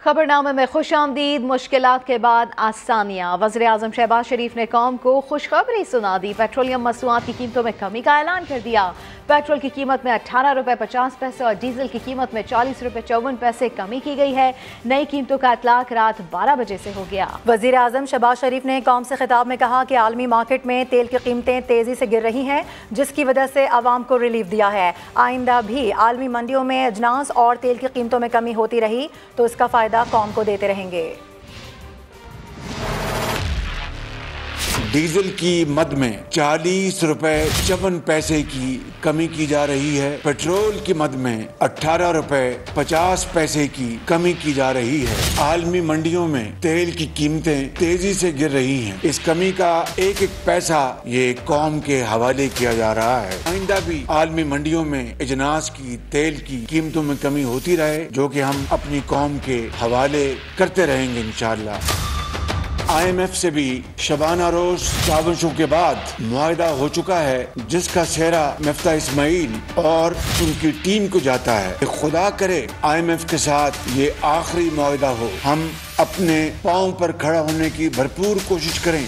खबरनामे में खुशामदीद। मुश्किलात के बाद आसानियाँ। वज़ीर-ए-आज़म शहबाज शरीफ ने कौम को खुशखबरी सुना दी। पेट्रोलियम मसनूआत की कीमतों में कमी का ऐलान कर दिया। पेट्रोल की कीमत में 18 रुपये 50 पैसे और डीजल की कीमत में 40 रुपये 54 पैसे कमी की गई है। नई कीमतों का इतलाक रात 12 बजे से हो गया। वज़ीर-ए-आज़म शहबाज शरीफ ने कौम से खिताब में कहा कि आलमी मार्केट में तेल की कीमतें तेज़ी से गिर रही हैं, जिसकी वजह से आवाम को रिलीफ दिया है। आइंदा भी आलमी मंडियों में अजनास और तेल की कीमतों में कमी होती रही तो इसका फ़ायदा कौम को देते रहेंगे। डीजल की मद में 40 रुपए 54 पैसे की कमी की जा रही है। पेट्रोल की मद में 18 रुपए 50 पैसे की कमी की जा रही है। आलमी मंडियों में तेल की कीमतें तेजी से गिर रही हैं। इस कमी का एक एक पैसा ये कौम के हवाले किया जा रहा है। आइंदा भी आलमी मंडियों में अजनास की तेल की कीमतों में कमी होती रहे, जो कि हम अपनी कौम के हवाले करते रहेंगे इंशाअल्लाह। IMF से भी शबाना रोज साजिशों के बाद मुआहदा हो चुका है, जिसका सेहरा मिफ्ता इस्माइल और उनकी टीम को जाता है। खुदा करे IMF के साथ ये आखिरी मुआहदा हो। हम अपने पांव पर खड़ा होने की भरपूर कोशिश करें।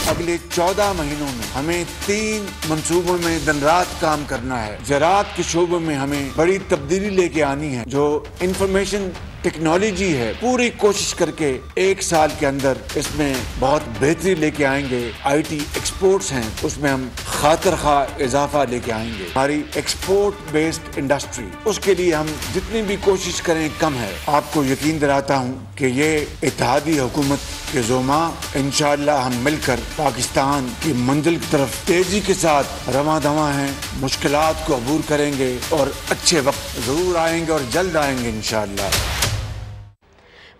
अगले 14 महीनों में हमें 3 मंसूबों में दिन रात काम करना है। ज़राअत के शोबे में हमें बड़ी तब्दीली लेके आनी है। जो इंफॉर्मेशन टेक्नोलॉजी है, पूरी कोशिश करके 1 साल के अंदर इसमें बहुत बेहतरी लेके आएंगे। IT एक्सपोर्ट्स हैं, उसमें हम खातर खा इजाफा लेके आएंगे। हमारी एक्सपोर्ट बेस्ड इंडस्ट्री, उसके लिए हम जितनी भी कोशिश करें कम है। आपको यकीन दिलाता हूँ कि ये इत्तेहादी हुकूमत के ज़ोमा इंशाअल्लाह हम मिलकर पाकिस्तान की मंजिल की तरफ तेजी के साथ रवां दवा हैं। मुश्किलात को अबूर करेंगे और अच्छे वक्त जरूर आएंगे और जल्द आएंगे इंशाअल्लाह।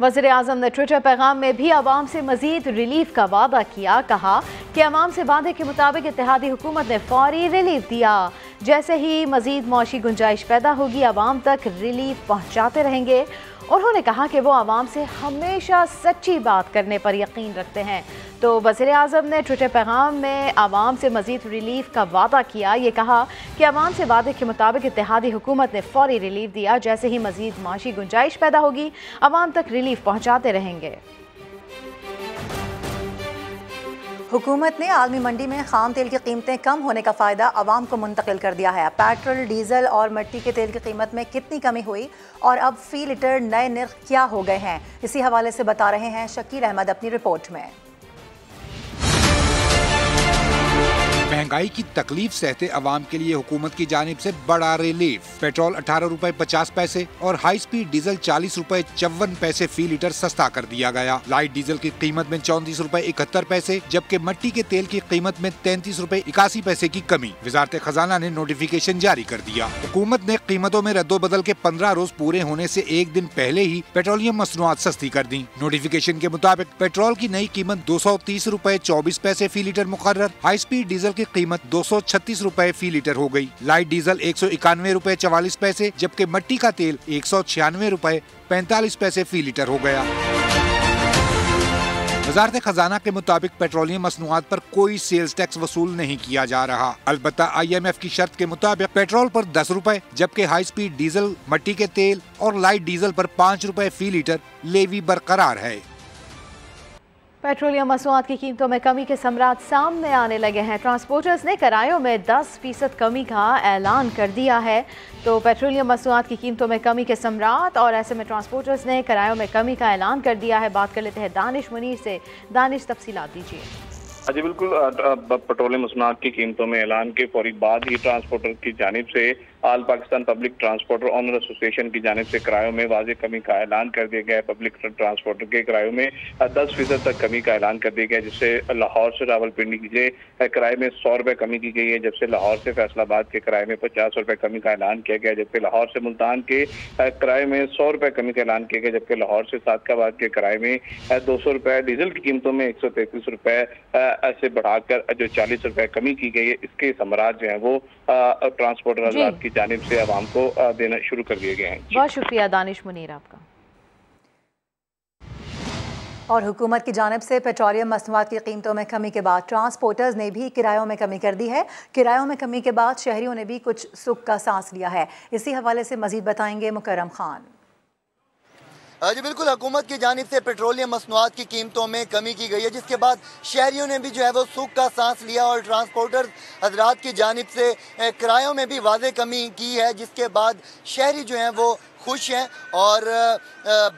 वज़ीर-ए-आज़म ने ट्विटर पैगाम में भी आवाम से मजीद रिलीफ का वादा किया। कहा कि आवाम से वादे के मुताबिक इत्तेहादी हुकूमत ने फौरी रिलीफ दिया। जैसे ही मजीद मौशी गुंजाइश पैदा होगी, आवाम तक रिलीफ पहुँचाते रहेंगे। उन्होंने कहा कि वो आवाम से हमेशा सच्ची बात करने पर यकीन रखते हैं। तो वज़ीर-ए-आज़म ने ट्विटर पैगाम में आवाम से मज़ीद रिलीफ का वादा किया। ये कहा कि आवाम से वादे के मुताबिक इत्तेहादी हुकूमत ने फौरी रिलीफ दिया। जैसे ही मज़ीद माशी गुंजाइश पैदा होगी, आवाम तक रिलीफ पहुँचाते रहेंगे। हुकूमत ने आलमी मंडी में खाम तेल की कीमतें कम होने का फ़ायदा आवाम को मुंतकिल कर दिया है। पेट्रोल, डीजल और मिट्टी के तेल की कीमत में कितनी कमी हुई और अब फ़ी लीटर नए नर्ख क्या हो गए हैं, इसी हवाले से बता रहे हैं शकील अहमद अपनी रिपोर्ट में। महंगाई की तकलीफ सहते अवाम के लिए हुकूमत की जानिब से बड़ा रिलीफ। पेट्रोल 18 रुपए 50 पैसे और हाई स्पीड डीजल 40 रुपए 54 पैसे फी लीटर सस्ता कर दिया गया। लाइट डीजल की कीमत में 34 रुपए 71 पैसे जबकि मिट्टी के तेल की कीमत में 33 रुपए 81 पैसे की कमी। वजारत खजाना ने नोटिफिकेशन जारी कर दिया। हुकूमत ने कीमतों में रद्दोबदल के 15 रोज पूरे होने से एक दिन पहले ही पेट्रोलियम मसनूआत सस्ती कर दी। नोटिफिकेशन के मुताबिक पेट्रोल की नई कीमत 230 रुपए 24 पैसे फी लीटर मुकर्रर, हाई स्पीड डीजल की कीमत 236 रुपए फी लीटर हो गई। लाइट डीजल 191 रुपए 44 पैसे जबकि मिट्टी का तेल 196 रुपए 45 पैसे फी लीटर हो गया। वजारत खजाना के मुताबिक पेट्रोलियम मसनूआत पर कोई सेल्स टैक्स वसूल नहीं किया जा रहा। अलबत्ता IMF की शर्त के मुताबिक पेट्रोल पर 10 रुपए जबकि हाई स्पीड डीजल, मिट्टी के तेल और लाइट डीजल पर 5 रुपए फी लीटर लेवी बरकरार है। पेट्रोलियम मसनूआत की कीमतों में कमी के समरात सामने आने लगे हैं। ट्रांसपोर्टर्स ने किरायों में 10% कमी का ऐलान कर दिया है। तो पेट्रोलियम मसनूआत की कीमतों में कमी के समरात और ऐसे में ट्रांसपोर्टर्स ने किरायों में कमी का ऐलान कर दिया है। बात कर लेते हैं दानिश मुनीर से। दानिश, तफसीलात दीजिए। जी बिल्कुल, पेट्रोलियम मसनूआत की कीमतों में ऐलान के फौरी बाद ही ट्रांसपोर्टर की जानिब से All Pakistan Public Transporter Owner Association की जानिब से किरायों में वाज़ेह कमी का ऐलान कर दिया गया है। पब्लिक ट्रांसपोर्टर के किरायों में 10% तक कमी का ऐलान कर दिया गया है। जिससे लाहौर से रावलपिंडी के किराए में 100 रुपये कमी की गई है, जबकि लाहौर से फैसलाबाद के किराए में 50 रुपये कमी का ऐलान किया गया है। जबकि लाहौर से मुल्तान के किराए में 100 रुपये कमी का ऐलान किया गया, जबकि लाहौर से सादकाबाद के किराए में 200 रुपये। डीजल की कीमतों में 133 रुपये ऐसे बढ़ाकर जो 40 रुपये कमी की गई है। इसके समरात जो है वो ट्रांसपोर्टर हज़रात की जानिब से आवाम को देना शुरू कर दिए गए हैं। बहुत शुक्रिया दानिश मुनीर आपका। और हुकूमत की जानिब से पेट्रोलियम मसनूआत की कीमतों में कमी के बाद ट्रांसपोर्टर्स ने भी किरायों में कमी कर दी है। किरायों में कमी के बाद शहरियों ने भी कुछ सुख का सांस लिया है। इसी हवाले से मजीद बताएंगे मुकर्रम खान। जी बिल्कुल, हुकूमत की जानिब से पेट्रोलियम मसनूआत की कीमतों में कमी की गई है, जिसके बाद शहरियों ने भी जो है वो सुख का सांस लिया और ट्रांसपोर्टर हजरात की जानिब से किरायों में भी वाज़ेह कमी की है, जिसके बाद शहरी जो हैं वो खुश हैं। और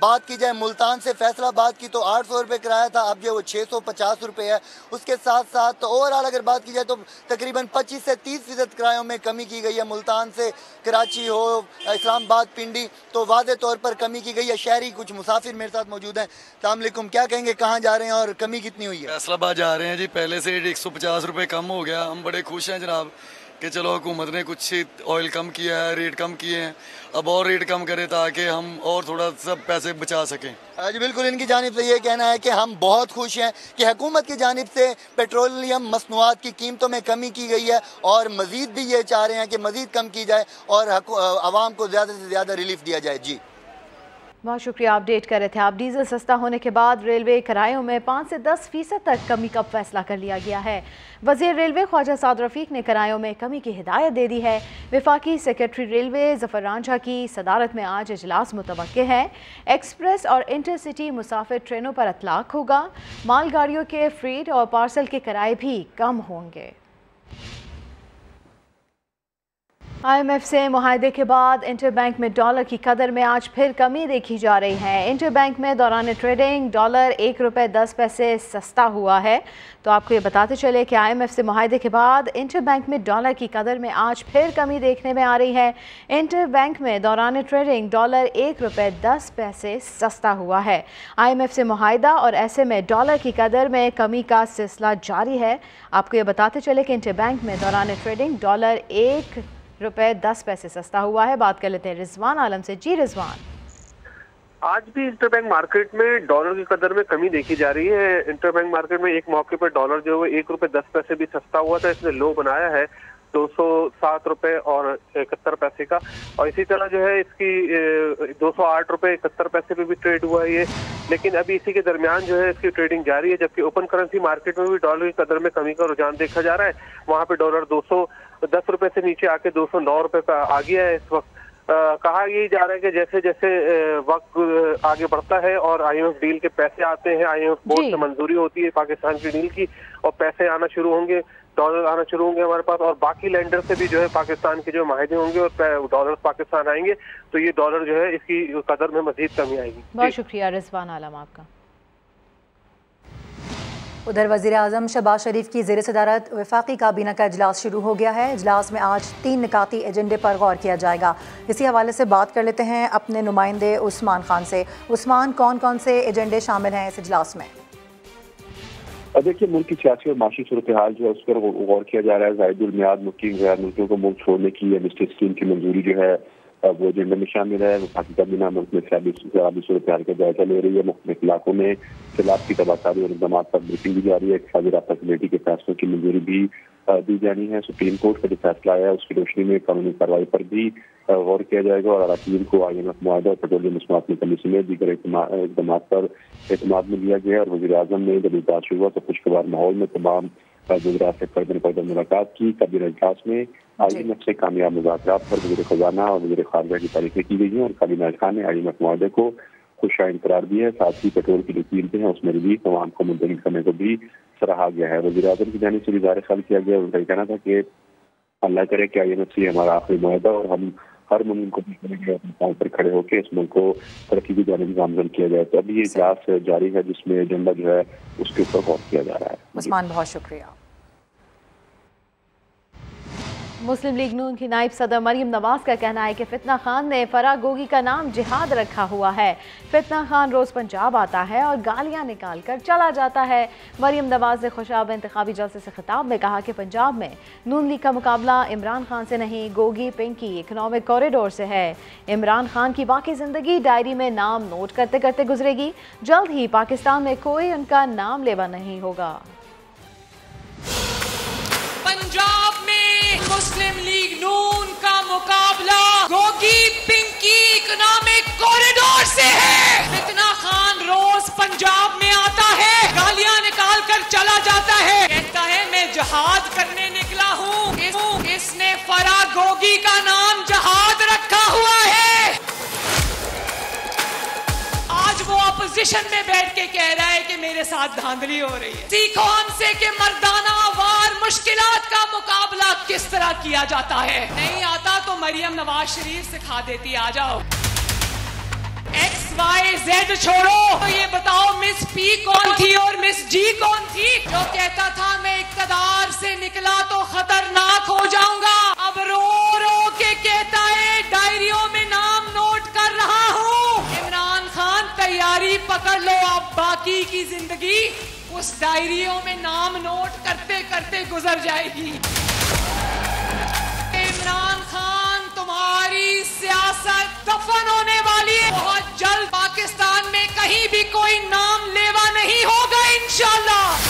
बात की जाए मुल्तान से फैसलाबाद की तो 800 रुपये किराया था, अब जो वो 650 रुपये है। उसके साथ साथ ओवरऑल अगर बात की जाए तो तकरीबन 25 से 30% किरायों में कमी की गई है। मुल्तान से कराची हो, इस्लामाबाद, पिंडी, तो वाज़े तौर पर कमी की गई है। शहरी कुछ मुसाफिर मेरे साथ मौजूद हैं। अस्सलाम वालेकुम, क्या कहेंगे, कहाँ जा रहे हैं और कमी कितनी हुई है? फैसलाबाद जा रहे हैं जी, पहले से 150 रुपये कम हो गया। हम बड़े खुश हैं जनाब कि चलो हुकूमत ने कुछ ऑयल कम किया है, रेट कम किए हैं, अब और रेट कम करे ताकि हम और थोड़ा सब पैसे बचा सकें। जी बिल्कुल, इनकी जानिब से ये कहना है कि हम बहुत खुश हैं कि हुकूमत की जानिब से पेट्रोलियम मसनूआत की कीमतों में कमी की गई है और मज़ीद भी ये चाह रहे हैं कि मज़ीद कम की जाए और आवाम को ज़्यादा से ज़्यादा रिलीफ दिया जाए। जी बहुत शुक्रिया, अपडेट कर रहे थे आप। डीजल सस्ता होने के बाद रेलवे किरायों में 5 से 10% तक कमी का फैसला कर लिया गया है। वज़ीर रेलवे ख्वाजा साद रफ़ीक ने किरायों में कमी की हिदायत दे दी है। वफाकी सेक्रेटरी रेलवे ज़फ़र रांझा की सदारत में आज इजलास मुतवक्किल है। एक्सप्रेस और इंटरसिटी मुसाफिर ट्रेनों पर इतलाक़ होगा। मालगाड़ियों के फ्रीट और पार्सल के किराए भी कम होंगे। IMF से मुआहदे के बाद इंटरबैंक में डॉलर की कदर में आज फिर कमी देखी जा रही है। इंटरबैंक में दौरान ट्रेडिंग डॉलर 1 रुपये 10 पैसे सस्ता हुआ है। तो आपको ये बताते चले कि IMF से मुआहदे के बाद इंटरबैंक में डॉलर की कदर में आज फिर कमी देखने में आ रही है। इंटरबैंक में दौरान ट्रेडिंग डॉलर 1 रुपये 10 पैसे सस्ता हुआ है। IMF से मुआहदा और ऐसे में डॉलर की कदर में कमी का सिलसिला जारी है। आपको ये बताते चले कि इंटरबैंक में दौरान ट्रेडिंग डॉलर 1 रुपये 10 पैसे सस्ता हुआ है। बात कर लेते हैं रिजवान आलम से। जी रिजवान, आज भी इंटरबैंक मार्केट में डॉलर की कदर में कमी देखी जा रही है। इंटरबैंक मार्केट में एक मौके पर डॉलर जो है 1 रुपये 10 पैसे भी सस्ता हुआ था, इसने लो बनाया है 207 रुपये और 71 पैसे का। और इसी तरह जो है इसकी 208 रुपये 71 पैसे पे भी ट्रेड हुआ है ये। लेकिन अभी इसी के दरमियान जो है इसकी ट्रेडिंग जारी है, जबकि ओपन करेंसी मार्केट में भी डॉलर की कदर में कमी का रुझान देखा जा रहा है। वहाँ पे डॉलर 210 रुपये से नीचे आके 209 रुपये पे आ गया है इस वक्त। कहा यही जा रहा है कि जैसे जैसे वक्त आगे बढ़ता है और IMF डील के पैसे आते हैं, IMF बोर्ड से मंजूरी होती है पाकिस्तान की डील की और पैसे आना शुरू होंगे, डॉलर आना शुरू होंगे हमारे पास, और बाकी लैंडर से भी जो है पाकिस्तान के जो माहिदे होंगे और डॉलर पाकिस्तान आएंगे, तो ये डॉलर जो है इसकी कदर में मजीद कमी आएगी। बहुत शुक्रिया रिजवान आलम आपका। उधर वज़ीर आज़म शहबाज शरीफ की ज़ेर सदारत वफाकी काबीना का इजलास शुरू हो गया है। इजलास में आज 3 निकाती एजेंडे पर गौर किया जाएगा। इसी हवाले से बात कर लेते हैं अपने नुमाइंदे उस्मान खान से। उस्मान, कौन कौन से एजेंडे शामिल हैं इस इजलास में? देखिए, मुल्क की सियासी और माशी सूरत हाल जो है उस पर गौर किया जा रहा है। ज़ायदुल मियाद मुकीम गैर मुल्कियों को मुल्क छोड़ने की एमनेस्टी स्कीम की मंजूरी जो है वो एजेंडे में शामिल है। वफाकी काबीना मुल्क में सैलाबी सूरत हाल का जायजा ले रही है। मुख्तलिफ इलाकों में सैलाब की तबाहकारी और इक़दाम पर ब्रीफिंग भी जारी है। इक़्तिसादी राब्ता कमेटी के फैसलों की मंजूरी भी दी जानी है। सुप्रीम कोर्ट का जो फैसला आया है उसकी रोशनी में कानूनी कार्रवाई पर भी गौर किया जाएगा और अराकीन को IMF मुआहदा और पेट्रोलियम मसनूआत में कमी समेत दीगर इक़दाम पर एतमाद में लिया गया। और वज़ीर आज़म ने जब इजलास शुरू हुआ तो खुशगवार माहौल में तमाम वज़ीरा से फ़र्दन मुलाकात की। काबीना इजलास में IMF से कामयाब मुज़ाकरात पर वज़ीर ख़ज़ाना और वज़ीर ख़ारजा की तारीफ़ें की गई हैं और काबीना खान ने IMF मुआहदे को खुशाइन करार दिया है। साथ ही पेट्रोल की जो कीमतें हैं उसमें रिलीफ अवाम को मुंतकिल करने को भी सराहा गया है। वज़ीर आज़म की जानिब से भी ज़ाहिर ख्याल किया गया, उनका कहना था कि अल्लाह करे कि IMF से हमारा आखिरी मुआहदा और हम हर मुल्क को अपने पाँव पर खड़े होकर इस मुल्क को तरक्की की जानिब गामजन किया जाए। तो अभी ये इजलास जारी है जिसमें एजेंडा जो है उसके ऊपर गौर किया जा रहा है। उस्मान, बहुत शुक्रिया। मुस्लिम लीग नून की नायब सदर मरीम नवाज का कहना है कि फितना खान ने फराह गोगी का नाम जिहाद रखा हुआ है। फितना खान रोज़ पंजाब आता है और गालियां निकाल कर चला जाता है। मरीम नवाज ने खुशाब इंतखाबी जलसे से खिताब में कहा कि पंजाब में नून लीग का मुकाबला इमरान खान से नहीं, गोगी पिंकी इकनॉमिक कॉरिडोर से है। इमरान खान की बाकी जिंदगी डायरी में नाम नोट करते करते गुजरेगी। जल्द ही पाकिस्तान में कोई उनका नाम लेवा नहीं होगा। पंजाब में मुस्लिम लीग नून का मुकाबला गोगी पिंकी इकोनॉमिक कॉरिडोर से है। फितना खान रोज पंजाब में आता है, गालियां निकाल कर चला जाता है, कहता है मैं जहाद करने निकला हूँ। इसने फराह गोगी का नाम जहाद रखा हुआ है। पोजीशन में बैठ के कह रहा है कि मेरे साथ धांधली हो रही है। सीखो हमसे कि मर्दाना वार मुश्किलात का मुकाबला किस तरह किया जाता है। नहीं आता तो मरियम नवाज शरीफ सिखा देती, आ जाओ। XYZ छोड़ो, तो ये बताओ मिस पी कौन थी और मिस जी कौन थी? जो कहता था मैं इक़्तिदार से निकला तो खतरनाक हो जाऊंगा, अब रो रो के कहता है डायरियों में नाम नोट कर रहा हूँ। इमरान खान तैयारी पकड़ लो, अब बाकी की जिंदगी उस डायरियों में नाम नोट करते करते गुजर जाएगी। इमरान खान, तुम्हारी सियासत दफन होने वाली है। बहुत जल्द पाकिस्तान में कहीं भी कोई नाम लेवा नहीं होगा इंशाल्लाह।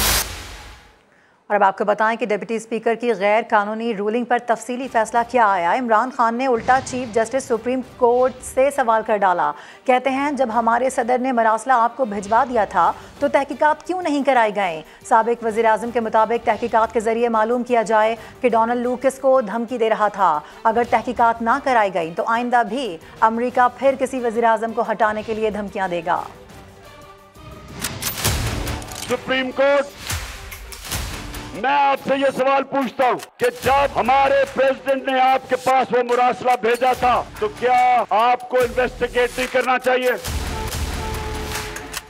और अब आपको बताएं कि डिप्टी स्पीकर की गैर कानूनी रूलिंग पर तफसीली फैसला क्या आया। इमरान खान ने उल्टा चीफ जस्टिस सुप्रीम कोर्ट से सवाल कर डाला। कहते हैं जब हमारे सदर ने मरासला आपको भिजवा दिया था तो तहकीकात क्यों नहीं कराए गए। साबिक वज़ीर आज़म के मुताबिक तहकीकात के जरिए मालूम किया जाए कि डोनाल्ड लूकिस को धमकी दे रहा था। अगर तहकीकात ना कराई गई तो आइंदा भी अमरीका फिर किसी वज़ीर आज़म को हटाने के लिए धमकियां देगा। सुप्रीम कोर्ट, मैं आपसे ये सवाल पूछता हूँ कि जब हमारे प्रेसिडेंट ने आपके पास वो मुरासला भेजा था तो क्या आपको इन्वेस्टिगेट नहीं करना चाहिए?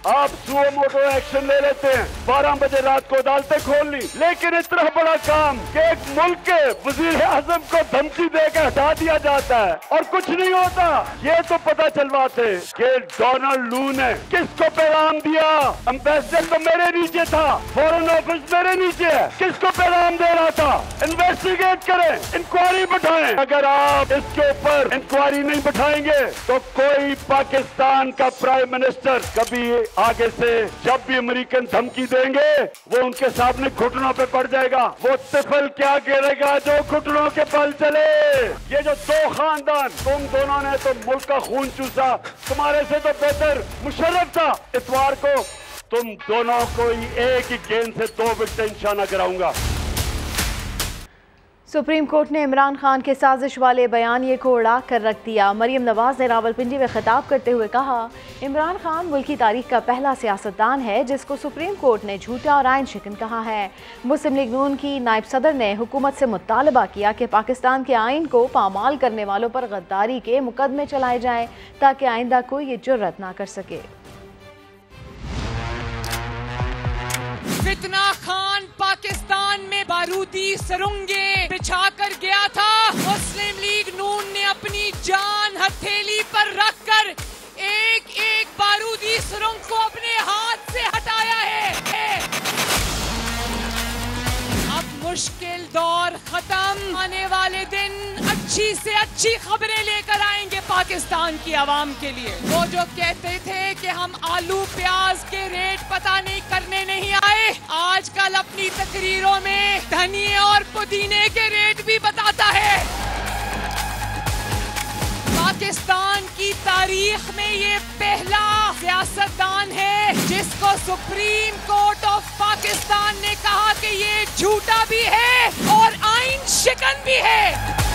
आप सुओ मोटो एक्शन ले लेते हैं, 12 बजे रात को अदालतें खोल ली, लेकिन इतना बड़ा काम कि एक मुल्क के वजीर आजम को धमकी देकर हटा दिया जाता है और कुछ नहीं होता। ये तो पता चलवाते कि डोनाल्ड लू ने किसको पैगाम दिया। एम्बेसडर तो मेरे नीचे था, फॉरेन ऑफिस मेरे नीचे है, किसको पैगाम दे रहा था? इन्वेस्टिगेट करें, इंक्वायरी बैठाएं। अगर आप इसके ऊपर इंक्वायरी नहीं बैठाएंगे तो कोई पाकिस्तान का प्राइम मिनिस्टर कभी आगे से जब भी अमेरिकन धमकी देंगे वो उनके सामने घुटनों पे पड़ जाएगा। वो तिफल क्या गिरेगा जो घुटनों के बल चले। ये जो दो खानदान, तुम दोनों ने तो मुल्क का खून चूसा, तुम्हारे से तो बेहतर मुशर्रफ था। इतवार को तुम दोनों को एक ही गेंद से 2 विकेट निशाना कराऊंगा। सुप्रीम कोर्ट ने इमरान खान के साजिश वाले बयानिए को उड़ा कर रख दिया। मरियम नवाज ने रावलपिंडी में खिताब करते हुए कहा, इमरान खान मुल्क की तारीख का पहला सियासतदान है जिसको सुप्रीम कोर्ट ने झूठा और आइन शिकन कहा है। मुस्लिम लीग नून की नायब सदर ने हुकूमत से मुतालबा किया कि पाकिस्तान के आइन को पामाल करने वालों पर गद्दारी के मुकदमे चलाए जाएं ताकि आइंदा कोई ये जुर्रत ना कर सके। फितना खान पाकिस्तान में बारूदी सुरंगें बिछा कर गया था। मुस्लिम लीग नून ने अपनी जान हथेली पर रखकर एक एक बारूदी सुरंग को अपने हाथ से हटाया है। अब मुश्किल दौर खत्म, आने वाले दिन अच्छी से अच्छी खबरें लेकर आएंगे पाकिस्तान की आवाम के लिए। वो जो कहते थे कि हम आलू प्याज के रेट पता नहीं करने नहीं आए, आजकल अपनी तकरीरों में धनिये और पुदीने के रेट भी बताता है। पाकिस्तान की तारीख में ये पहला सियासतदान है जिसको सुप्रीम कोर्ट ऑफ पाकिस्तान ने कहा कि ये झूठा भी है और आइन शिकन भी है।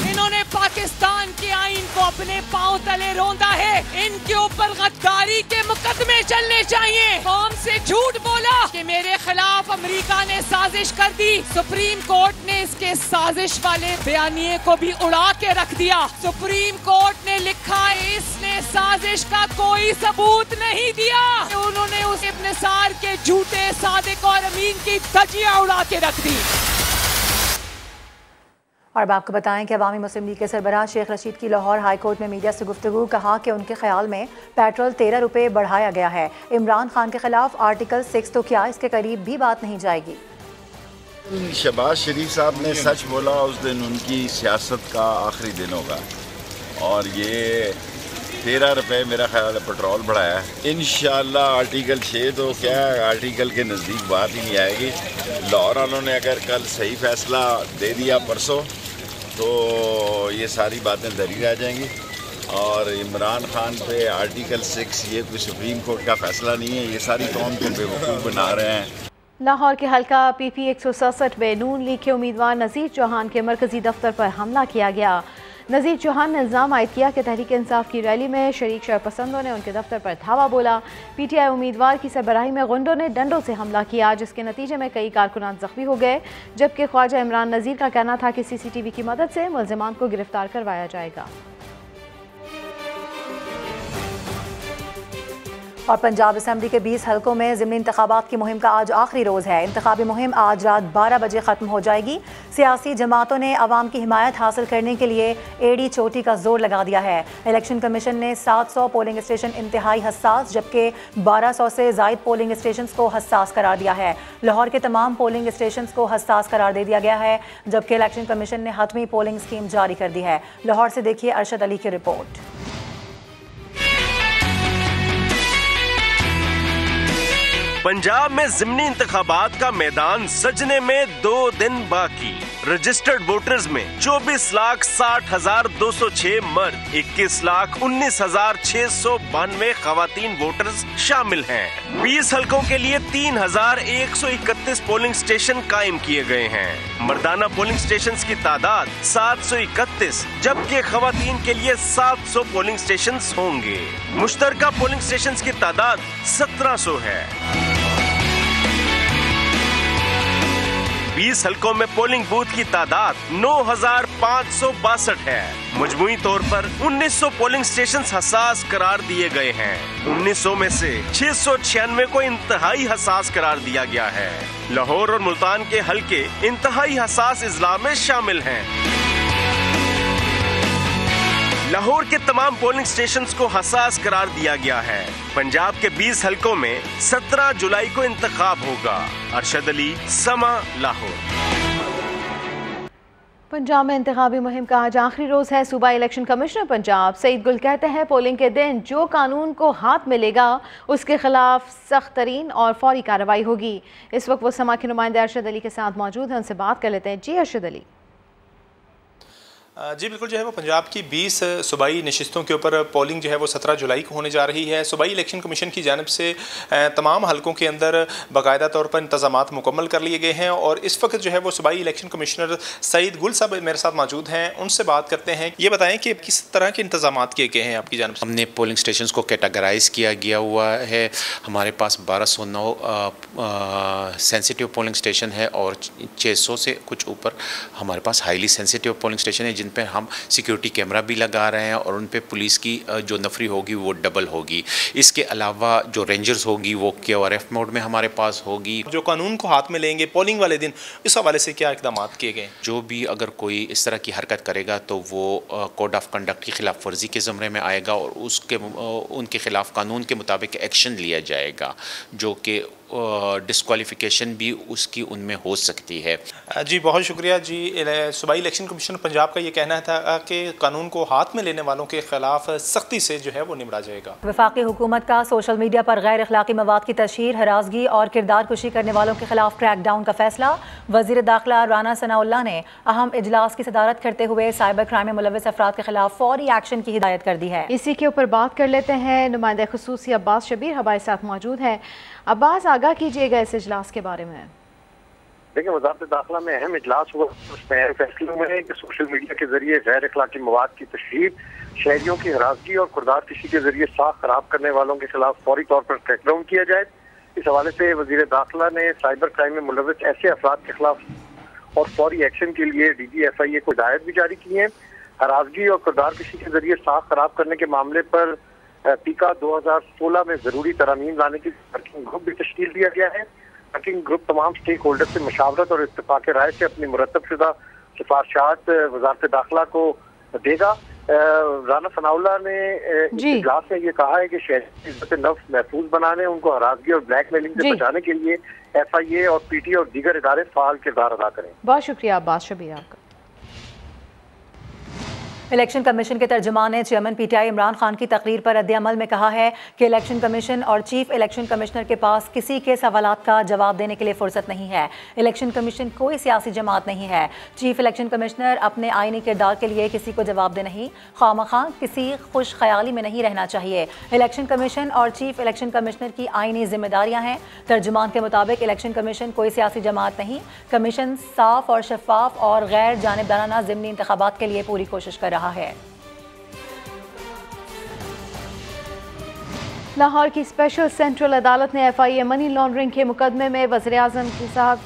इन्होंने पाकिस्तान के आइन को अपने पांव तले रौंदा है। इनके ऊपर गद्दारी के मुकदमे चलने चाहिए। कौम से झूठ बोला कि मेरे खिलाफ अमेरिका ने साजिश कर दी, सुप्रीम कोर्ट ने इसके साजिश वाले बयानिए को भी उड़ा के रख दिया। सुप्रीम कोर्ट ने लिखा इसने साजिश का कोई सबूत नहीं दिया। उन्होंने उस इब्न सार के झूठे सादिक और अमीन की धज्जियां उड़ा के रख दी। और अब आपको बताएं कि अवामी मुस्लिम लीग के सरबराह शेख रशीद की लाहौर हाई कोर्ट में मीडिया से गुफ्तगू, कहा कि उनके ख्याल में पेट्रोल 13 रुपये बढ़ाया गया है। इमरान खान के खिलाफ आर्टिकल 6 तो क्या इसके करीब भी बात नहीं जाएगी। शहबाज शरीफ साहब ने सच बोला उस दिन उनकी सियासत का आखिरी दिन होगा और ये 13 रुपये मेरा ख्याल है पेट्रोल बढ़ाया है। इंशाल्लाह आर्टिकल 6 तो क्या आर्टिकल के नज़दीक बात ही नहीं आएगी। लाहौर वालों ने अगर कल सही फैसला दे दिया परसों तो ये सारी बातें दरी रह जाएंगी। और इमरान खान पे आर्टिकल 6 ये कोई सुप्रीम कोर्ट का फैसला नहीं है, ये सारी कौम को बेवकूफ़ बना रहे हैं। लाहौर के हल्का PP 167 में नून लीग के उम्मीदवार नज़ीर चौहान के मरकजी दफ्तर पर हमला किया गया। नज़ीर चौहान ने इल्ज़ाम आयद किया कि तहरीक इंसाफ की रैली में शरीक शरपसंदों ने उनके दफ्तर पर धावा बोला। PTI उम्मीदवार की सरबराही में गुंडों ने डंडों से हमला किया, जिसके नतीजे में कई कारकुनान जख्मी हो गए, जबकि ख्वाजा इमरान नज़ीर का कहना था कि CCTV की मदद से मुल्ज़िमान को गिरफ्तार करवाया जाएगा। और पंजाब असम्बली के 20 हलकों में ज़िमनी इंतखाबात की मुहिम का आज आखिरी रोज़ है। इंतखाबी मुहिम आज रात 12 बजे ख़त्म हो जाएगी। सियासी जमातों ने अवाम की हिमायत हासिल करने के लिए एड़ी चोटी का जोर लगा दिया है। इलेक्शन कमीशन ने 700 पोलिंग स्टेशन इंतहाई हसास जबकि 1200 से ज़ायद पोलिंग स्टेशन को हसास करार दिया है। लाहौर के तमाम पोलिंग स्टेशन को हसास करार दे दिया गया है, जबकि इलेक्शन कमीशन ने हतमी पोलिंग स्कीम जारी कर दी है। लाहौर से देखिए अरशद अली की रिपोर्ट। पंजाब में ज़िमनी इंतखाबात का मैदान सजने में 2 दिन बाकी। रजिस्टर्ड वोटर्स में 24,60,206 मर्द, 21,19,692 खवातीन वोटर्स शामिल हैं। 20 हलकों के लिए 3,131 पोलिंग स्टेशन कायम किए गए हैं। मर्दाना पोलिंग स्टेशन की तादाद 731, जबकि खवातीन के लिए 700 पोलिंग स्टेशन होंगे। मुश्तरका पोलिंग स्टेशन की तादाद 1700 है। 20 हलकों में पोलिंग बूथ की तादाद 9,562 है। मजमूई तौर पर 1900 पोलिंग स्टेशन हसास करार दिए गए हैं। 1900 में से 696 को इंतहाई हसास करार दिया गया है। लाहौर और मुल्तान के हलके इंतहाई हसास इजला में शामिल हैं। लाहौर के तमाम पोलिंग स्टेशंस को हसास करार दिया गया है। पंजाब के 20 हलकों में 17 जुलाई को इंतखाब होगा। अरशद अली, समा, लाहौर। पंजाब में इंतखाबी मुहिम का आज आखिरी रोज है। सूबा इलेक्शन कमिश्नर पंजाब सईद गुल कहते हैं पोलिंग के दिन जो कानून को हाथ मिलेगा उसके खिलाफ सख्त तरीन और फौरी कार्रवाई होगी। इस वक्त वो समा के नुमाइंदे अरशद अली के साथ मौजूद हैं, उनसे बात कर लेते हैं। जी अरशद अली। जी बिल्कुल, जो है वो पंजाब की 20 सूबाई नशिस्तों के ऊपर पोलिंग जो है वो 17 जुलाई को होने जा रही है। सूबाई इलेक्शन कमीशन की जानिब से तमाम हलकों के अंदर बाकायदा तौर पर इंतजामात मुकम्मल कर लिए गए हैं और इस वक्त जो है वो सूबाई इलेक्शन कमिश्नर सईद गुल साहब मेरे साथ मौजूद हैं, उनसे बात करते हैं। ये बताएं कि किस तरह के इंतजामात किए गए हैं आपकी जानिब से? हमने पोलिंग स्टेशन को कैटेगराइज किया गया हुआ है। हमारे पास 1209 सेंसिटिव पोलिंग स्टेशन है और 600 से कुछ ऊपर हमारे पास हाईली सेंसिटिव पोलिंग स्टेशन है, जिन पर हम सिक्योरिटी कैमरा भी लगा रहे हैं और उन पे पुलिस की जो नफरी होगी वो डबल होगी। इसके अलावा जो रेंजर्स होगी वो KRF मोड में हमारे पास होगी। जो कानून को हाथ में लेंगे पोलिंग वाले दिन, इस हवाले से क्या इकदाम किए गए? जो भी अगर कोई इस तरह की हरकत करेगा तो वो कोड ऑफ कंडक्ट की खिलाफ वर्जी के ज़मरे में आएगा और उनके खिलाफ कानून के मुताबिक एक्शन लिया जाएगा, जो कि डिस्क्वालिफिकेशन भी उसकी उनमें हो सकती है। जी बहुत शुक्रिया जी। सूबाई इलेक्शन कमीशन पंजाब का ये कहना था कि कानून को हाथ में लेने वालों के खिलाफ सख्ती से जो है वो निपटा जाएगा। वफाकी हुकूमत का सोशल मीडिया पर गैर अखलाकी मवाद की तशहीर, हरासगी और किरदार कुशी करने वालों के खिलाफ क्रैकडाउन का फैसला। वज़ीर दाखिला राना सनाउल्लाह ने अहम इजलास की सदारत करते हुए साइबर क्राइम में मुलव्वस अफराद के खिलाफ फौरी एक्शन की हिदायत कर दी है। इसी के ऊपर बात कर लेते हैं। नुमाइंदे खुसूसी अब्बास शबीर हमारे साथ मौजूद है। अब्बास, आगाह कीजिएगा इस इजलास के बारे में। देखिए, वज़ारत दाखिला में अहम इजलास हुआ। उसमें अहम फैसलों में है कि सोशल मीडिया के जरिए गैर अखलाकी मवाद की तशहीर, शहरियों की हरासगी और किरदार किसी के जरिए साख खराब करने वालों के खिलाफ फौरी तौर पर क्रैकडाउन किया जाए। इस हवाले से वज़ीर दाखिला ने साइबर क्राइम में मुलव्वस ऐसे अफराद के खिलाफ और फौरी एक्शन के लिए DGFIA को हिदायत भी जारी की है। हरासगी और किरदार किसी के जरिए साख खराब करने के मामले पर पीका 2016 में जरूरी तरमीम लाने की वर्किंग ग्रुप भी तश्कील दिया गया है। वर्किंग ग्रुप तमाम स्टेक होल्डर से मशावरत और इत्तेफाक राय से अपनी मुरतब शुदा सिफारिशात वज़ारत दाखिला को देगा। राना सनाउल्लाह ने इजलास में ये कहा है कि शहरी की इज्जत नफ्स महफूज बनाने, उनको हरासगी और ब्लैकमेलिंग से बचाने के लिए FIA और PT और दीगर इदारे फाल किरदार अदा करें। बहुत शुक्रिया अब्बास शबीर आपका। इलेक्शन कमीशन के तर्जुमान ने चेयरमैन PTI इमरान खान की तकरीर पर रद्द-ए-अमल में कहा है कि इलेक्शन कमीशन और चीफ इलेक्शन कमिश्नर के पास किसी के सवालात का जवाब देने के लिए फुर्सत नहीं है। इलेक्शन कमीशन कोई सियासी जमात नहीं है। चीफ इलेक्शन कमिश्नर अपने आईनी किरदार के लिए किसी को जवाब दे नहीं, खामखा किसी खुश ख्याली में नहीं रहना चाहिए। इलेक्शन कमीशन और चीफ इलेक्शन कमिश्नर की आईनी जिम्मेदारियां हैं। तर्जुमान के मुताबिक इलेक्शन कमीशन कोई सियासी जमात नहीं, कमीशन साफ और शफाफ और गैर जानिबदाराना ज़िमनी इंतखाबात के लिए पूरी कोशिश कर रहा रहा है। लाहौर की स्पेशल सेंट्रल अदालत ने FIA मनी लॉन्ड्रिंग के मुकदमे में वज़ीर-ए-आज़म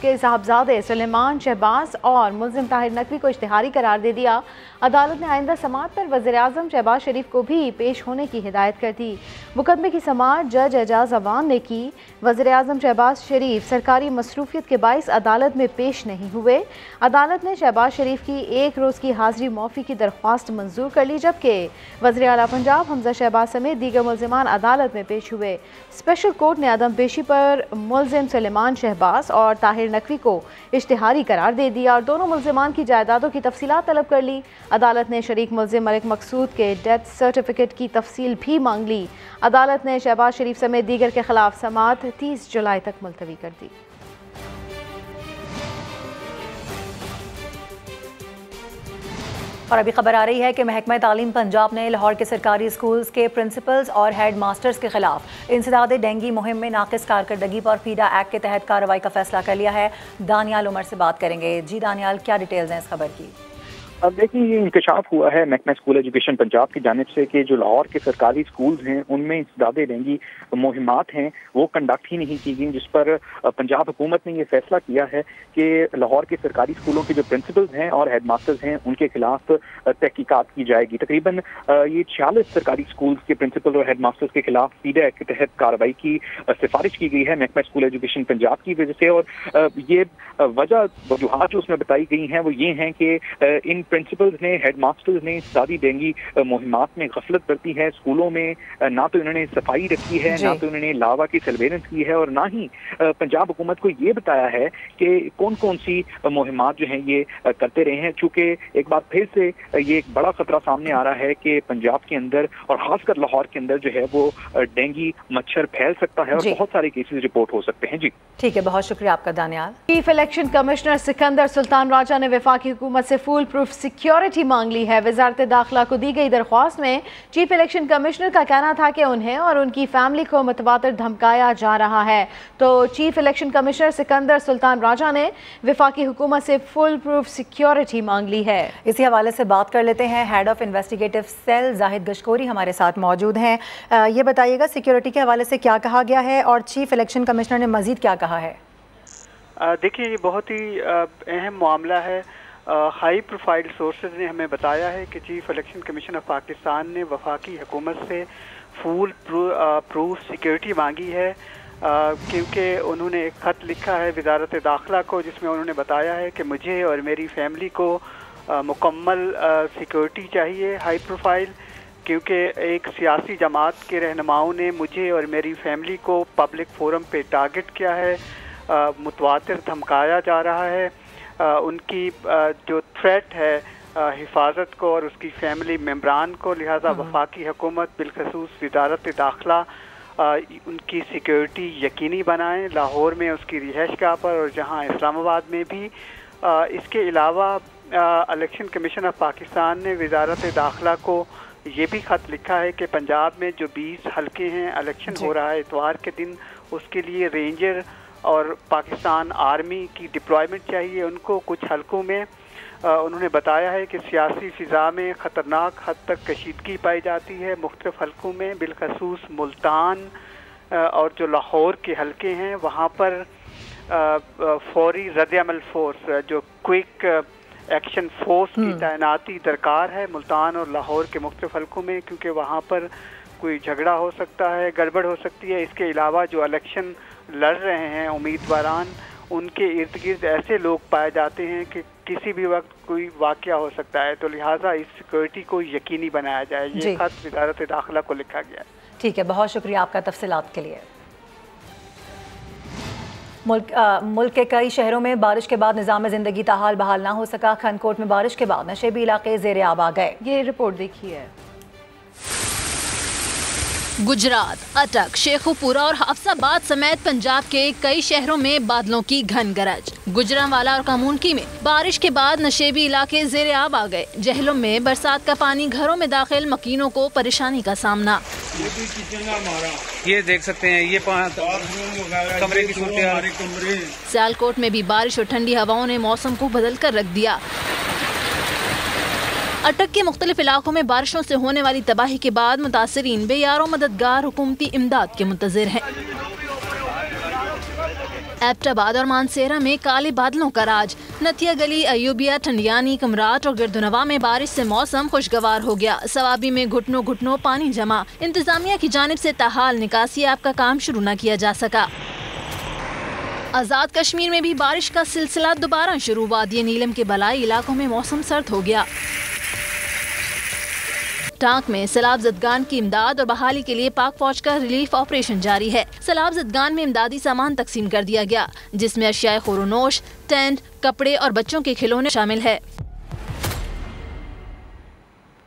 के साहबजादे सुलेमान शहबाज और मुल्ज़िम ताहिर नकवी को इश्तिहारी करार दे दिया। अदालत ने आइंदा समाअत पर वज़ीर-ए-आज़म शहबाज शरीफ को भी पेश होने की हिदायत कर दी। मुकदमे की समाअत जज एजाज अवान ने की। वज़ीर-ए-आज़म शहबाज शरीफ सरकारी मसरूफियत के बाइस अदालत में पेश नहीं हुए। अदालत ने शहबाज शरीफ की एक रोज़ की हाजिरी मौफ़ी की दरख्वास्त मंजूर कर ली, जबकि वज़ीर आला पंजाब हमजा शहबाज समेत दीगर मुल्ज़िमान अदालत में पेश हुए। स्पेशल कोर्ट ने अदम पेशी पर मुल्ज़िम सुलेमान शहबाज और ताहिर नकवी को इश्तिहारी करार दे दिया और दोनों मुल्ज़िमान की जायदादों की तफसीलात तलब कर ली। अदालत ने शरीक मुल्ज़िम मलिक मकसूद के डेथ सर्टिफिकेट की तफसील भी मांग ली। अदालत ने शहबाज शरीफ समेत दीगर के खिलाफ समाअत 30 जुलाई तक मुलतवी कर दी। और अभी खबर आ रही है कि महकमा तालीम पंजाब ने लाहौर के सरकारी स्कूल्स के प्रिंसिपल्स और हेड मास्टर्स के खिलाफ इंसदाद डेंगी मुहिम में नाकिस कारकर्दगी पर फीडा एक्ट के तहत कार्रवाई का फैसला कर लिया है। दानियाल उमर से बात करेंगे। जी दानियाल, क्या डिटेल्स हैं इस खबर की? अब देखिए, ये इंकशाफ हुआ है महकमा स्कूल एजुकेशन पंजाब की जानिब से कि जो लाहौर के सरकारी स्कूल्स हैं उनमें इंसदादे डेंगी मुहिमात हैं वो कंडक्ट ही नहीं की गई, जिस पर पंजाब हुकूमत ने ये फैसला किया है कि लाहौर के सरकारी स्कूलों के जो प्रिंसिपल्स हैं और हेड मास्टर्स हैं उनके खिलाफ तहकीकात की जाएगी। तकरीबन ये 46 सरकारी स्कूल्स के प्रिंसिपल और हेड मास्टर्स के खिलाफ फीडा एक्ट के तहत कार्रवाई की सिफारिश की गई है महकमा स्कूल एजुकेशन पंजाब की वजह से। और ये वजूहात जो उसमें बताई गई हैं वो ये हैं कि इन प्रिंसिपल्स ने, हेड मास्टर्स ने इंसदादी डेंगी मुहिमात में गफलत बरती है। स्कूलों में ना तो इन्होंने सफाई रखी है, ना तो इन्होंने लावा की सर्वेलेंस की है और ना ही पंजाब हुकूमत को ये बताया है कि कौन कौन सी मुहिमात जो हैं ये करते रहे हैं। चूँकि एक बार फिर से ये एक बड़ा खतरा सामने आ रहा है कि पंजाब के अंदर और खासकर लाहौर के अंदर जो है वो डेंगी मच्छर फैल सकता है और बहुत सारे केसेस रिपोर्ट हो सकते हैं। जी ठीक है, बहुत शुक्रिया आपका Daniyal. Chief election commissioner Sikandar Sultan Raja ने वफाकी हुकूमत से फुल प्रूफ सिक्योरिटी मांग ली है। वजारत दाखिला को दी गई दरख्वास्त में चीफ इलेक्शन कमिश्नर का कहना था कि उन्हें और उनकी फैमिली को मुतवातिर धमकाया जा रहा है। तो chief election commissioner Sikandar Sultan Raja ने वफाकी हुकूमत से फुल प्रूफ सिक्योरिटी मांग ली है। इसी हवाले से बात कर लेते हैं। Head of investigative cell Zahid Gashkori हमारे साथ मौजूद हैं। ये बताइएगा सिक्योरिटी के हवाले से क्या कहा गया है और चीफ इलेक्शन कमिश्नर ने मजीद क्या कहा है? देखिए, ये बहुत ही अहम मामला है। हाई प्रोफाइल सोर्सेज ने हमें बताया है कि chief election commission of Pakistan ने वफाकी हुकूमत से फुल प्रूफ सिक्योरिटी मांगी है, क्योंकि उन्होंने एक ख़त लिखा है वजारत दाखिला को जिसमें उन्होंने बताया है कि मुझे और मेरी फैमिली को मुकम्मल सिक्योरिटी चाहिए, हाई प्रोफाइल, क्योंकि एक सियासी जमात के रहनुमाओं ने मुझे और मेरी फैमिली को पब्लिक फोरम पे टारगेट किया है, मुतवातिर धमकाया जा रहा है। उनकी जो थ्रेट है हिफाजत को और उसकी फैमिली मेम्बरान को, लिहाजा वफाकी हुकूमत बिलखसूस वजारत दाखिला उनकी सिक्योरिटी यकीनी बनाएं, लाहौर में उसकी रिहाइश गाह पर और जहां इस्लामाबाद में भी। इसके अलावा इलेक्शन कमीशन ऑफ पाकिस्तान ने वजारत दाखिला को ये भी ख़त लिखा है कि पंजाब में जो 20 हल्के हैं, इलेक्शन हो रहा है इतवार के दिन, उसके लिए रेंजर और पाकिस्तान आर्मी की डिप्लॉयमेंट चाहिए उनको। कुछ हलकों में उन्होंने बताया है कि सियासी फ़िज़ा में ख़तरनाक हद तक कशीदगी पाई जाती है मुख्तलिफ़ हलकों में, बिलखसूस मुल्तान और जो लाहौर के हलके हैं वहाँ पर फौरी रद्द-ए-अमल फोर्स, जो क्विक एक्शन फोर्स की तैनाती दरकार है मुल्तान और लाहौर के मुख्तलिफ़ हलकों में, क्योंकि वहाँ पर कोई झगड़ा हो सकता है, गड़बड़ हो सकती है। इसके अलावा जो इलेक्शन लड़ रहे हैं उम्मीदवारान, उनके इर्द गिर्द ऐसे लोग पाए जाते हैं कि किसी भी वक्त कोई वाक़या हो सकता है, तो लिहाजा इस सिक्योरिटी को यकीनी बनाया जाए। ये खत वज़ारत दाखिला को लिखा गया है। ठीक है, बहुत शुक्रिया आपका तफसीलात के लिए। मुल्क के कई शहरों में बारिश के बाद निज़ाम ज़िंदगी ताहाल बहाल ना हो सका। खनकोट में बारिश के बाद नशेबी इलाके ज़ेरे आब आ गए। ये रिपोर्ट देखी है। गुजरात, अटक, शेखुपुरा और हफ्साबाद समेत पंजाब के कई शहरों में बादलों की घन गरज। गुजरांवाला और कामूनकी में बारिश के बाद नशेबी इलाके ज़ेरे आब आ गए। जहलुम में बरसात का पानी घरों में दाखिल, मकीनों को परेशानी का सामना। ये देख सकते हैं, ये कमरे की सूरत। सियालकोट में भी बारिश और ठंडी हवाओं ने मौसम को बदल कर रख दिया। अटक के मुख्तलिफ इलाकों में बारिशों से होने वाली तबाही के बाद मुतासरीन बेयारो मददगार हुकूमती इमदाद के मुंतज़िर हैं। एबटाबाद और मानसेरा में काले बादलों का राज। नथिया गली, अयूबिया, ठंडियानी, कमराट और गिरदुनवा में बारिश से मौसम खुशगवार हो गया। सवाबी में घुटनों घुटनों पानी जमा। इंतजामिया की जानिब से ताहाल निकासी ऐप का काम शुरू न किया जा सका। आज़ाद कश्मीर में भी बारिश का सिलसिला दोबारा शुरू। वादी नीलम के बलाई इलाकों में मौसम सर्द हो गया। टांक में सैलाब ज़दगान की इमदाद और बहाली के लिए पाक फौज का रिलीफ ऑपरेशन जारी है। सैलाब ज़दगान में इमदादी सामान तकसीम कर दिया गया, जिसमें अशियाए खुरोनोश, टेंट, कपड़े और बच्चों के खिलौने शामिल है।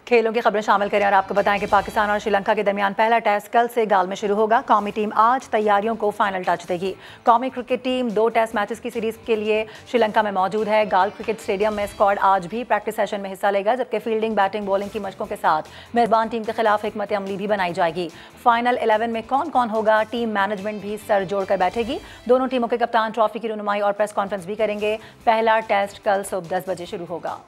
खेलों की खबरें शामिल करें और आपको बताएं कि पाकिस्तान और श्रीलंका के दरमियान पहला टेस्ट कल से गाल में शुरू होगा। कौमी टीम आज तैयारियों को फाइनल टच देगी। कौमी क्रिकेट टीम 2 टेस्ट मैचेस की सीरीज के लिए श्रीलंका में मौजूद है। गाल क्रिकेट स्टेडियम में स्क्वाड आज भी प्रैक्टिस सेशन में हिस्सा लेगा, जबकि फील्डिंग, बैटिंग, बॉलिंग की मशकों के साथ मेजबान टीम के खिलाफ हिकमत अमली भी बनाई जाएगी। फाइनल 11 में कौन कौन होगा, टीम मैनेजमेंट भी सर जोड़कर बैठेगी। दोनों टीमों के कप्तान ट्रॉफी की रुनुमाई और प्रेस कॉन्फ्रेंस भी करेंगे। पहला टेस्ट कल सुबह 10 बजे शुरू होगा।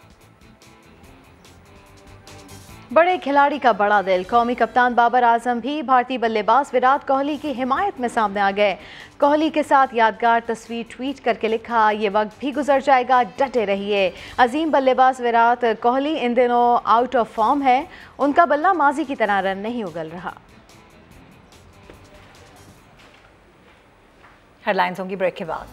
बड़े खिलाड़ी का बड़ा दिल। कौमी कप्तान बाबर आजम भी भारतीय बल्लेबाज विराट कोहली की हिमायत में सामने आ गए। कोहली के साथ यादगार तस्वीर ट्वीट करके लिखा, ये वक्त भी गुजर जाएगा, डटे रहिए। अजीम बल्लेबाज विराट कोहली इन दिनों आउट ऑफ फॉर्म है। उनका बल्ला माजी की तरह रन नहीं उगल रहा। हेडलाइंस होंगी ब्रेक के बाद।